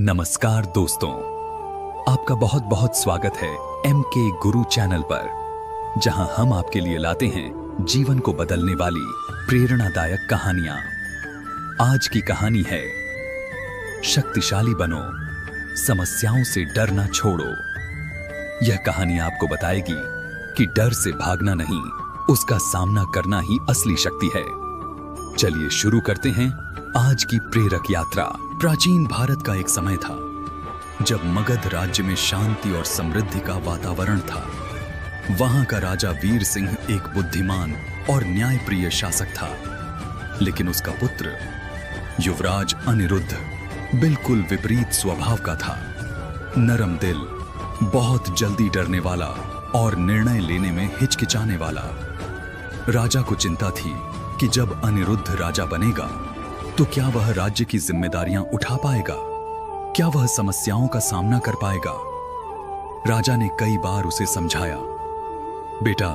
नमस्कार दोस्तों, आपका बहुत बहुत स्वागत है MK गुरु चैनल पर, जहां हम आपके लिए लाते हैं जीवन को बदलने वाली प्रेरणादायक कहानियां। आज की कहानी है शक्तिशाली बनो, समस्याओं से डरना छोड़ो। यह कहानी आपको बताएगी कि डर से भागना नहीं, उसका सामना करना ही असली शक्ति है। चलिए शुरू करते हैं आज की प्रेरक यात्रा। प्राचीन भारत का एक समय था जब मगध राज्य में शांति और समृद्धि का वातावरण था। वहां का राजा वीर सिंह एक बुद्धिमान और न्यायप्रिय शासक था, लेकिन उसका पुत्र युवराज अनिरुद्ध बिल्कुल विपरीत स्वभाव का था। नरम दिल, बहुत जल्दी डरने वाला और निर्णय लेने में हिचकिचाने वाला। राजा को चिंता थी कि जब अनिरुद्ध राजा बनेगा तो क्या वह राज्य की जिम्मेदारियां उठा पाएगा, क्या वह समस्याओं का सामना कर पाएगा। राजा ने कई बार उसे समझाया, बेटा,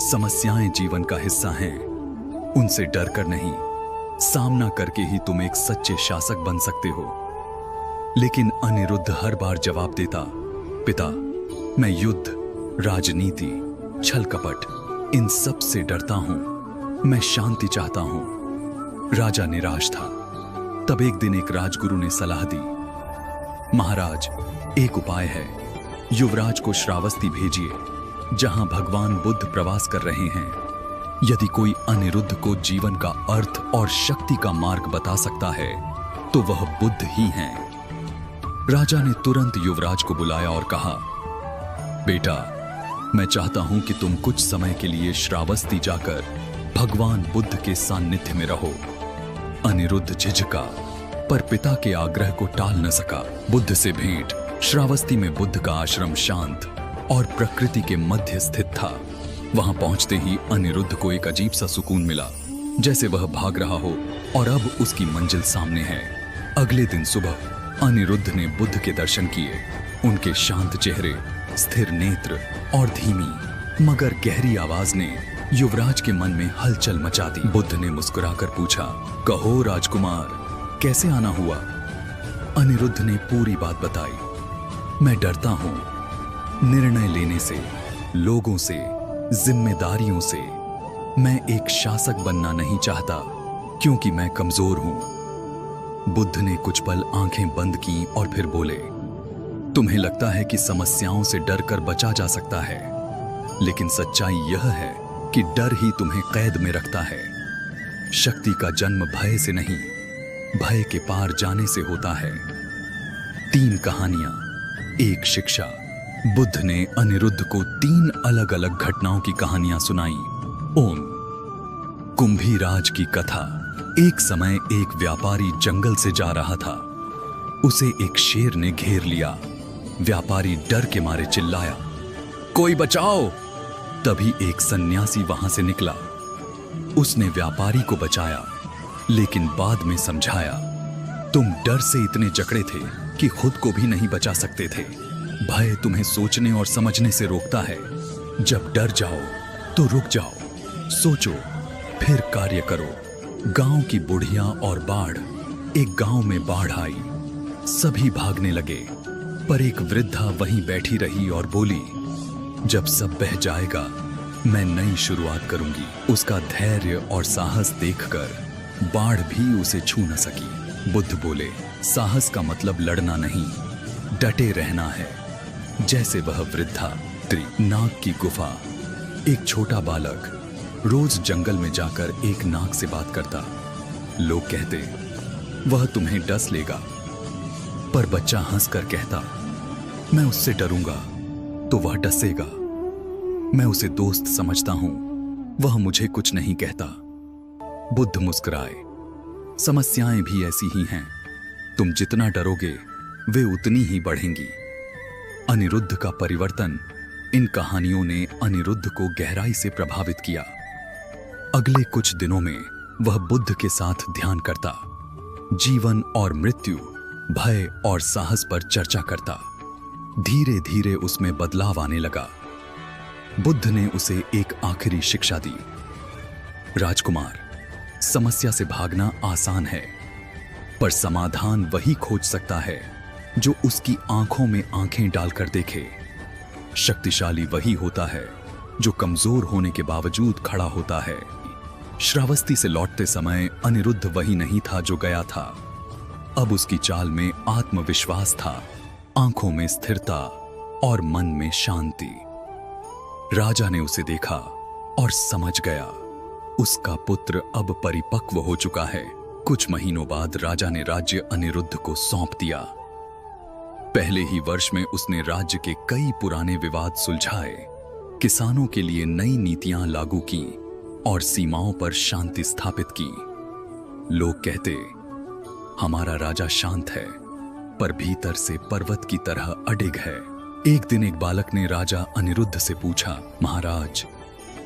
समस्याएं जीवन का हिस्सा हैं, उनसे डर कर नहीं, सामना करके ही तुम एक सच्चे शासक बन सकते हो। लेकिन अनिरुद्ध हर बार जवाब देता, पिता, मैं युद्ध, राजनीति, छल कपट, इन सब से डरता हूं, मैं शांति चाहता हूं। राजा निराश था। तब एक दिन एक राजगुरु ने सलाह दी, महाराज, एक उपाय है, युवराज को श्रावस्ती भेजिए, जहां भगवान बुद्ध प्रवास कर रहे हैं। यदि कोई अनिरुद्ध को जीवन का अर्थ और शक्ति का मार्ग बता सकता है तो वह बुद्ध ही हैं। राजा ने तुरंत युवराज को बुलाया और कहा, बेटा, मैं चाहता हूं कि तुम कुछ समय के लिए श्रावस्ती जाकर भगवान बुद्ध के सान्निध्य में रहो। अनिरुद्ध झिझका, पर पिता के आग्रह को टाल न सका। बुद्ध से भेंट। श्रावस्ती में बुद्ध का आश्रम शांत और प्रकृति के मध्य स्थित था। वहां पहुंचते ही अनिरुद्ध को एक अजीब सा सुकून मिला, जैसे वह भाग रहा हो और अब उसकी मंजिल सामने है। अगले दिन सुबह अनिरुद्ध ने बुद्ध के दर्शन किए। उनके शांत चेहरे, स्थिर नेत्र और धीमी मगर गहरी आवाज ने युवराज के मन में हलचल मचा दी। बुद्ध ने मुस्कुराकर पूछा, कहो राजकुमार, कैसे आना हुआ? अनिरुद्ध ने पूरी बात बताई। मैं डरता हूं, निर्णय लेने से, लोगों से, जिम्मेदारियों से। मैं एक शासक बनना नहीं चाहता क्योंकि मैं कमजोर हूं। बुद्ध ने कुछ पल आंखें बंद की और फिर बोले, तुम्हें लगता है कि समस्याओं से डरकर बचा जा सकता है, लेकिन सच्चाई यह है कि डर ही तुम्हें कैद में रखता है। शक्ति का जन्म भय से नहीं, भय के पार जाने से होता है। 3 कहानियां, 1 शिक्षा। बुद्ध ने अनिरुद्ध को 3 अलग अलग घटनाओं की कहानियां सुनाई। ओम। कुंभीराज की कथा। एक समय एक व्यापारी जंगल से जा रहा था। उसे एक शेर ने घेर लिया। व्यापारी डर के मारे चिल्लाया, कोई बचाओ। तभी एक सन्यासी वहां से निकला। उसने व्यापारी को बचाया, लेकिन बाद में समझाया, तुम डर से इतने जकड़े थे कि खुद को भी नहीं बचा सकते थे। भय तुम्हें सोचने और समझने से रोकता है। जब डर जाओ तो रुक जाओ, सोचो, फिर कार्य करो। गांव की बुढ़िया और बाढ़। एक गांव में बाढ़ आई। सभी भागने लगे, पर एक वृद्धा वहीं बैठी रही और बोली, जब सब बह जाएगा मैं नई शुरुआत करूंगी। उसका धैर्य और साहस देखकर बाढ़ भी उसे छू न सकी। बुद्ध बोले, साहस का मतलब लड़ना नहीं, डटे रहना है। जैसे वह वृद्धा। नाग की गुफा। एक छोटा बालक रोज जंगल में जाकर एक नाग से बात करता। लोग कहते, वह तुम्हें डस लेगा, पर बच्चा हंसकर कहता, मैं उससे डरूंगा तो वह डसेगा। मैं उसे दोस्त समझता हूं, वह मुझे कुछ नहीं कहता। बुद्ध मुस्कुराए, समस्याएं भी ऐसी ही हैं, तुम जितना डरोगे वे उतनी ही बढ़ेंगी। अनिरुद्ध का परिवर्तन। इन कहानियों ने अनिरुद्ध को गहराई से प्रभावित किया। अगले कुछ दिनों में वह बुद्ध के साथ ध्यान करता, जीवन और मृत्यु, भय और साहस पर चर्चा करता। धीरे धीरे उसमें बदलाव आने लगा। बुद्ध ने उसे एक आखिरी शिक्षा दी, राजकुमार, समस्या से भागना आसान है, पर समाधान वही खोज सकता है जो उसकी आंखों में आंखें डालकर देखे। शक्तिशाली वही होता है जो कमजोर होने के बावजूद खड़ा होता है। श्रावस्ती से लौटते समय अनिरुद्ध वही नहीं था जो गया था। अब उसकी चाल में आत्मविश्वास था, आंखों में स्थिरता और मन में शांति। राजा ने उसे देखा और समझ गया, उसका पुत्र अब परिपक्व हो चुका है। कुछ महीनों बाद राजा ने राज्य अनिरुद्ध को सौंप दिया। पहले ही वर्ष में उसने राज्य के कई पुराने विवाद सुलझाए, किसानों के लिए नई नीतियां लागू की और सीमाओं पर शांति स्थापित की। लोग कहते, हमारा राजा शांत है, पर भीतर से पर्वत की तरह अडिग है। एक दिन एक बालक ने राजा अनिरुद्ध से पूछा, महाराज,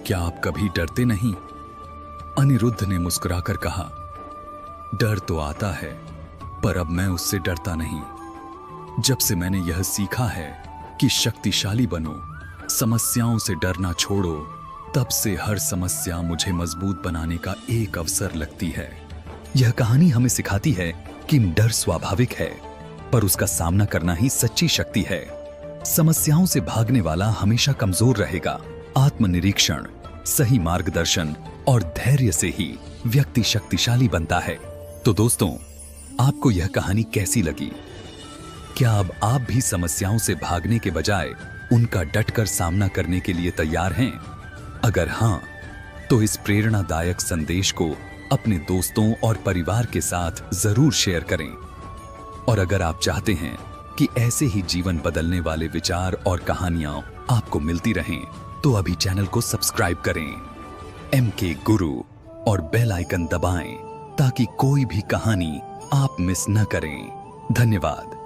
क्या आप कभी डरते नहीं? अनिरुद्ध ने मुस्कुराकर कहा, डर तो आता है, पर अब मैं उससे डरता नहीं। जब से मैंने यह सीखा है कि शक्तिशाली बनो, समस्याओं से डरना छोड़ो, तब से हर समस्या मुझे मजबूत बनाने का एक अवसर लगती है। यह कहानी हमें सिखाती है कि डर स्वाभाविक है, पर उसका सामना करना ही सच्ची शक्ति है। समस्याओं से भागने वाला हमेशा कमजोर रहेगा। आत्मनिरीक्षण, सही मार्गदर्शन और धैर्य से ही व्यक्ति शक्तिशाली बनता है। तो दोस्तों, आपको यह कहानी कैसी लगी? क्या अब आप भी समस्याओं से भागने के बजाय उनका डटकर सामना करने के लिए तैयार हैं? अगर हां, तो इस प्रेरणादायक संदेश को अपने दोस्तों और परिवार के साथ जरूर शेयर करें। और अगर आप चाहते हैं कि ऐसे ही जीवन बदलने वाले विचार और कहानियां आपको मिलती रहें, तो अभी चैनल को सब्सक्राइब करें, MK गुरु, और बेल आइकन दबाएं ताकि कोई भी कहानी आप मिस न करें। धन्यवाद।